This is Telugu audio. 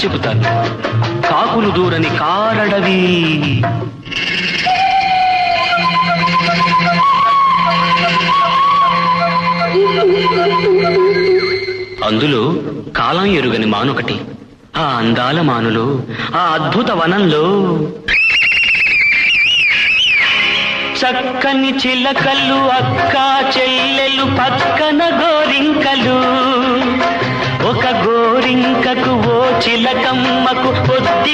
చెబుతాను. కాకులు దూరని కారడవి, అందులో కాలం ఎరుగని మానొకటి. ఆ అందాల మానులో, ఆ అద్భుత వనంలో చక్కని చిలకలు, అక్క చెల్లెలు, పక్కన గోరింకలు. ఒక గోరింకకు ఓ చిలకమ్మకు పొద్ది